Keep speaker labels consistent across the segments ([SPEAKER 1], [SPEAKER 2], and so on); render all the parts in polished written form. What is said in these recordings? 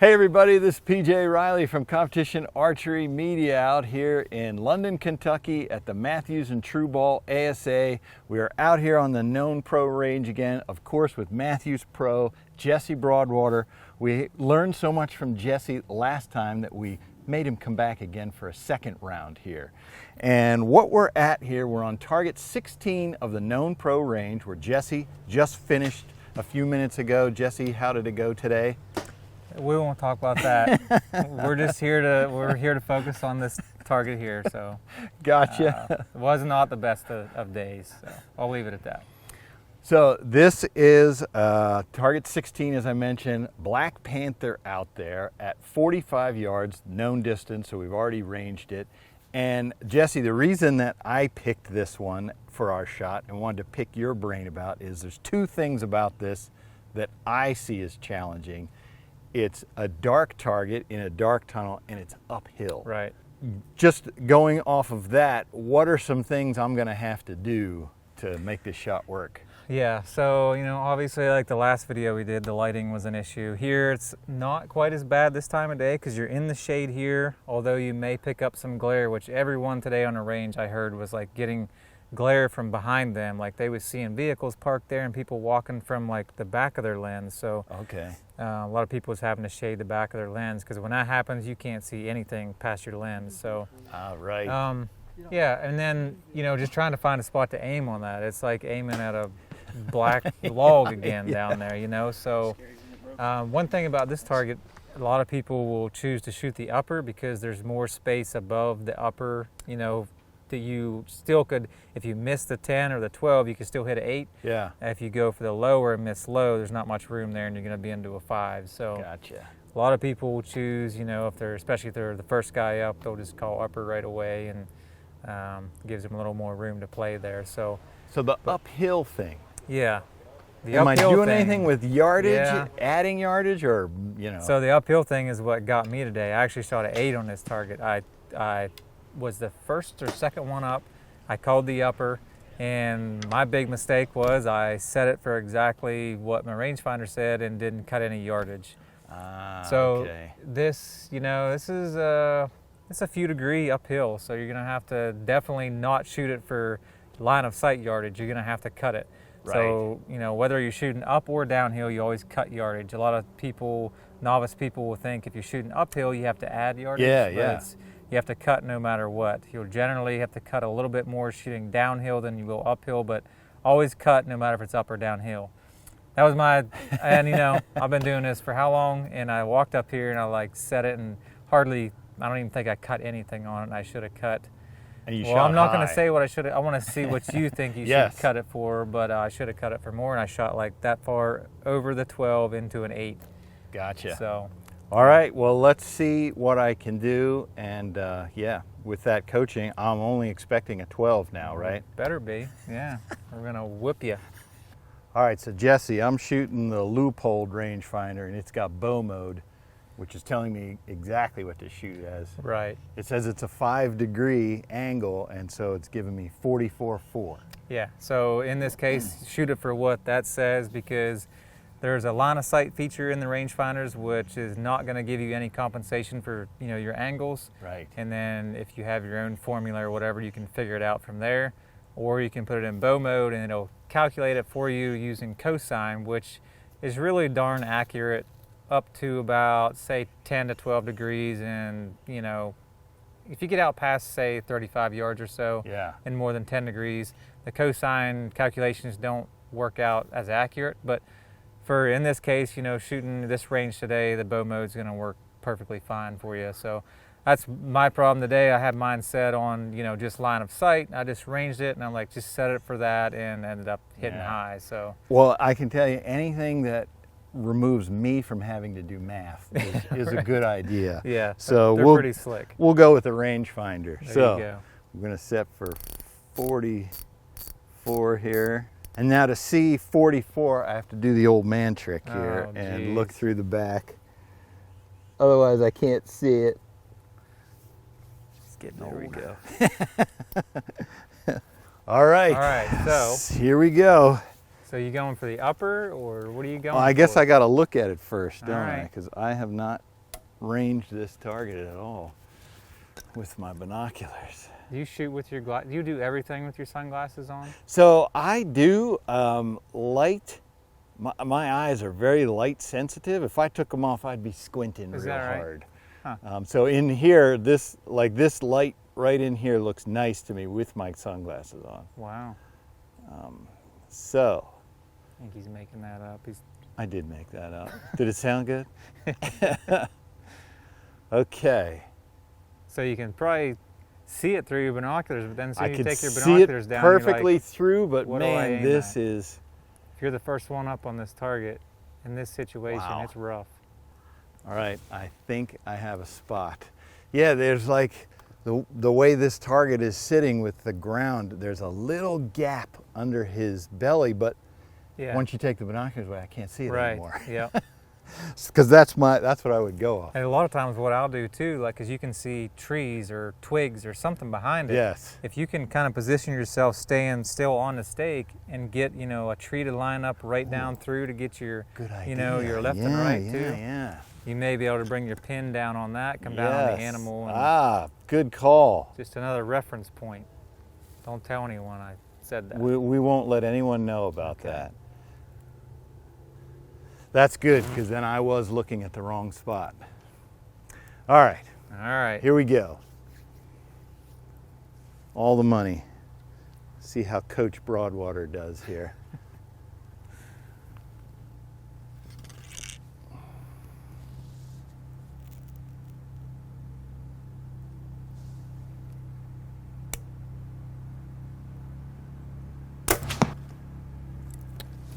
[SPEAKER 1] Hey everybody, this is PJ Reilly from Competition Archery Media out here in London, Kentucky at the Mathews and TRU Ball ASA. We are out here on the known pro range again, of course with Mathews Pro, Jesse Broadwater. We learned so much from Jesse last time that we made him come back again for a second round here. And what we're at here, we're on target 16 of the known pro range where Jesse just finished a few minutes ago. Jesse, how did it go today?
[SPEAKER 2] We won't talk about that. We're here to focus on this target here. So,
[SPEAKER 1] gotcha.
[SPEAKER 2] It was not the best of days. So I'll leave it at that.
[SPEAKER 1] So this is target 16, as I mentioned, Black Panther out there at 45 yards, known distance. So we've already ranged it. And Jesse, the reason that I picked this one for our shot and wanted to pick your brain about is there's two things about this that I see as challenging. It's a dark target in a dark tunnel and it's uphill.
[SPEAKER 2] Right.
[SPEAKER 1] Just going off of that, what are some things I'm going to have to do to make this shot work?
[SPEAKER 2] Yeah, so, obviously like the last video we did, the lighting was an issue. Here it's not quite as bad this time of day because you're in the shade here, although you may pick up some glare, which everyone today on the range I heard was like getting glare from behind them. Like they was seeing vehicles parked there and people walking from like the back of their lens. So
[SPEAKER 1] okay.
[SPEAKER 2] A lot of people was having to shade the back of their lens because when that happens, you can't see anything past your lens. So,
[SPEAKER 1] right.
[SPEAKER 2] Yeah, and then just trying to find a spot to aim on that. It's like aiming at a black log again down there. So, one thing about this target, a lot of people will choose to shoot the upper because there's more space above the upper. That you still could, if you miss the 10 or the 12, you can still hit an 8.
[SPEAKER 1] Yeah.
[SPEAKER 2] If you go for the lower and miss low, there's not much room there and you're going to be into a 5. So
[SPEAKER 1] gotcha.
[SPEAKER 2] A lot of people will choose, especially if they're the first guy up, they'll just call upper right away and gives them a little more room to play there. So
[SPEAKER 1] the uphill thing.
[SPEAKER 2] Yeah.
[SPEAKER 1] Am I doing anything with yardage, adding yardage, or,
[SPEAKER 2] So the uphill thing is what got me today. I actually shot an 8 on this target. I was the first or second one up. I called the upper, and my big mistake was I set it for exactly what my rangefinder said and didn't cut any yardage.
[SPEAKER 1] Okay.
[SPEAKER 2] This, this is it's a few degree uphill, so you're gonna have to definitely not shoot it for line of sight yardage. You're gonna have to cut it.
[SPEAKER 1] Right.
[SPEAKER 2] So whether you're shooting up or downhill, you always cut yardage. A lot of people, novice people, will think if you're shooting uphill, you have to add yardage.
[SPEAKER 1] Yeah.
[SPEAKER 2] You have to cut no matter what. You'll generally have to cut a little bit more shooting downhill than you will uphill, but always cut no matter if it's up or downhill. That was and I've been doing this for how long? And I walked up here and I set it and I don't even think I cut anything on it. And I should have cut.
[SPEAKER 1] And you
[SPEAKER 2] well,
[SPEAKER 1] shot
[SPEAKER 2] I'm not
[SPEAKER 1] high.
[SPEAKER 2] going to say what I should have. I want to see what you think you
[SPEAKER 1] Yes.
[SPEAKER 2] should cut it for, but I should have cut it for more. And I shot like that far over the 12 into an 8.
[SPEAKER 1] Gotcha.
[SPEAKER 2] So.
[SPEAKER 1] All right, well, let's see what I can do. And yeah, with that coaching, I'm only expecting a 12 now, right?
[SPEAKER 2] Better be, yeah. We're going to whip you.
[SPEAKER 1] All right, so Jesse, I'm shooting the loopholed rangefinder, and it's got bow mode, which is telling me exactly what to shoot as.
[SPEAKER 2] Right.
[SPEAKER 1] It says it's a 5-degree angle, and so it's giving me 44.4.
[SPEAKER 2] Yeah, so in this case, shoot it for what that says because there's a line of sight feature in the rangefinders which is not going to give you any compensation for your angles.
[SPEAKER 1] Right.
[SPEAKER 2] And then if you have your own formula or whatever, you can figure it out from there, or you can put it in bow mode and it'll calculate it for you using cosine, which is really darn accurate up to about say 10 to 12 degrees. And if you get out past say 35 yards or so, and more than 10 degrees, the cosine calculations don't work out as accurate. But in this case, shooting this range today, the bow mode's going to work perfectly fine for you. So that's my problem today. I had mine set on, just line of sight. I just ranged it and I'm like, just set it for that, and ended up hitting high. So. Well,
[SPEAKER 1] I can tell you anything that removes me from having to do math is a good idea.
[SPEAKER 2] Yeah,
[SPEAKER 1] so
[SPEAKER 2] they're pretty slick.
[SPEAKER 1] We'll go with the rangefinder.
[SPEAKER 2] There
[SPEAKER 1] so
[SPEAKER 2] you go.
[SPEAKER 1] I'm going to set for 44 here. And now to see 44, I have to do the old man trick here and look through the back. Otherwise, I can't see it.
[SPEAKER 2] It's getting old.
[SPEAKER 1] There we go. All right.
[SPEAKER 2] All right, so.
[SPEAKER 1] Here we go.
[SPEAKER 2] So you going for the upper, or what are you going
[SPEAKER 1] I
[SPEAKER 2] for?
[SPEAKER 1] guess I got to look at it first, don't I?
[SPEAKER 2] right.
[SPEAKER 1] Because I have not range this target at all with my binoculars.
[SPEAKER 2] Do you shoot with your do you do everything with your sunglasses on?
[SPEAKER 1] So I do light. My eyes are very light sensitive. If I took them off, I'd be squinting real hard.
[SPEAKER 2] Huh.
[SPEAKER 1] So in here, this light right in here looks nice to me with my sunglasses on.
[SPEAKER 2] Wow.
[SPEAKER 1] So.
[SPEAKER 2] I think he's making that up.
[SPEAKER 1] I did make that up. Did it sound good? Okay.
[SPEAKER 2] So you can probably see it through your binoculars, but then as soon as you take your
[SPEAKER 1] see
[SPEAKER 2] binoculars
[SPEAKER 1] it
[SPEAKER 2] down,
[SPEAKER 1] perfectly
[SPEAKER 2] you're like,
[SPEAKER 1] through, but
[SPEAKER 2] what do I
[SPEAKER 1] man,
[SPEAKER 2] aim
[SPEAKER 1] this
[SPEAKER 2] at?
[SPEAKER 1] is.
[SPEAKER 2] If you're the first one up on this target in this situation,
[SPEAKER 1] Wow.
[SPEAKER 2] it's rough.
[SPEAKER 1] All right, I think I have a spot. Yeah, there's like the way this target is sitting with the ground, there's a little gap under his belly, but
[SPEAKER 2] Yeah.
[SPEAKER 1] once you take the binoculars away, I can't see it
[SPEAKER 2] Right.
[SPEAKER 1] anymore.
[SPEAKER 2] Yeah.
[SPEAKER 1] Because that's what I would go off.
[SPEAKER 2] And a lot of times what I'll do too, like, cause you can see trees or twigs or something behind it.
[SPEAKER 1] Yes.
[SPEAKER 2] If you can kind of position yourself staying still on the stake and get, you know, a tree to line up right down through to get your,
[SPEAKER 1] Good idea.
[SPEAKER 2] you know, your left and right too.
[SPEAKER 1] Yeah.
[SPEAKER 2] You may be able to bring your pin down on that, come down on the animal. And
[SPEAKER 1] Good call.
[SPEAKER 2] just another reference point. Don't tell anyone I said that.
[SPEAKER 1] We won't let anyone know about that. That's good, because then I was looking at the wrong spot. All right,
[SPEAKER 2] All right.
[SPEAKER 1] here we go. All the money. See how Coach Broadwater does here.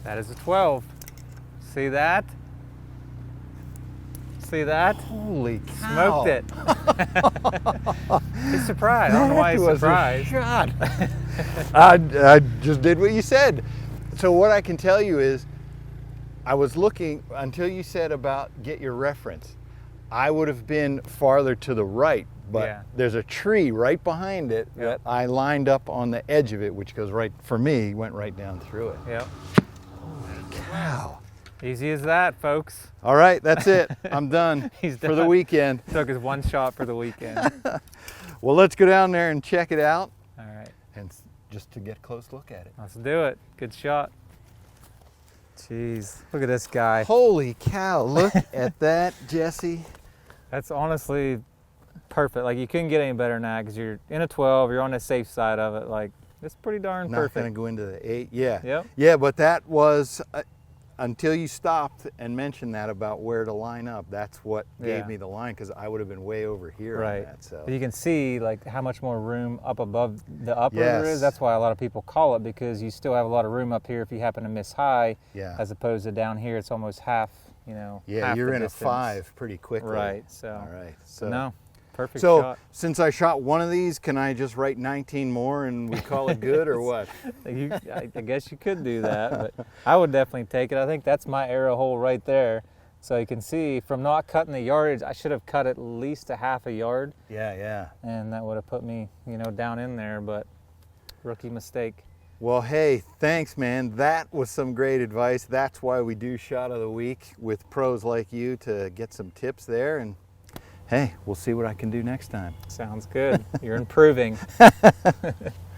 [SPEAKER 2] That is a 12. See that? See that?
[SPEAKER 1] Holy cow.
[SPEAKER 2] Smoked it. He's surprised. I don't know why he's surprised.
[SPEAKER 1] Shot. I just did what you said. So what I can tell you is, I was looking until you said about get your reference. I would have been farther to the right, but
[SPEAKER 2] Yeah.
[SPEAKER 1] there's a tree right behind it that I lined up on the edge of it, which goes right, for me, went right down through it.
[SPEAKER 2] Yep.
[SPEAKER 1] Wow.
[SPEAKER 2] Easy as that, folks.
[SPEAKER 1] All right, that's it. I'm done
[SPEAKER 2] He's
[SPEAKER 1] for the
[SPEAKER 2] done.
[SPEAKER 1] weekend.
[SPEAKER 2] Took his one shot for the weekend.
[SPEAKER 1] Well, let's go down there and check it out,
[SPEAKER 2] All right.
[SPEAKER 1] and just to get a close look at it.
[SPEAKER 2] Let's do it. Good shot. Jeez. Look at this guy.
[SPEAKER 1] Holy cow, look at that, Jesse.
[SPEAKER 2] That's honestly perfect. Like, you couldn't get any better than that because you're in a 12. You're on the safe side of it. Like, it's pretty darn
[SPEAKER 1] Not
[SPEAKER 2] perfect.
[SPEAKER 1] going to go into the 8. Yeah.
[SPEAKER 2] Yep.
[SPEAKER 1] Yeah, but that was, until you stopped and mentioned that about where to line up, that's what gave me the line, because I would have been way over here on that. So.
[SPEAKER 2] But you can see like how much more room up above the upper there is. That's why a lot of people call it, because you still have a lot of room up here if you happen to miss high, as opposed to down here it's almost half, you know.
[SPEAKER 1] Yeah,
[SPEAKER 2] half
[SPEAKER 1] you're
[SPEAKER 2] the
[SPEAKER 1] in
[SPEAKER 2] distance.
[SPEAKER 1] a 5 pretty quickly.
[SPEAKER 2] Right. So.
[SPEAKER 1] All right. So
[SPEAKER 2] No. Perfect
[SPEAKER 1] so
[SPEAKER 2] shot.
[SPEAKER 1] Since I shot one of these, can I just write 19 more and we call it good, or what?
[SPEAKER 2] I guess you could do that, but I would definitely take it. I think that's my arrow hole right there. So you can see from not cutting the yardage, I should have cut at least a half a yard.
[SPEAKER 1] Yeah.
[SPEAKER 2] And that would have put me, you know, down in there, but rookie mistake.
[SPEAKER 1] Well, hey, thanks, man. That was some great advice. That's why we do Shot of the Week with pros like you, to get some tips there. And hey, we'll see what I can do next time.
[SPEAKER 2] Sounds good. You're improving.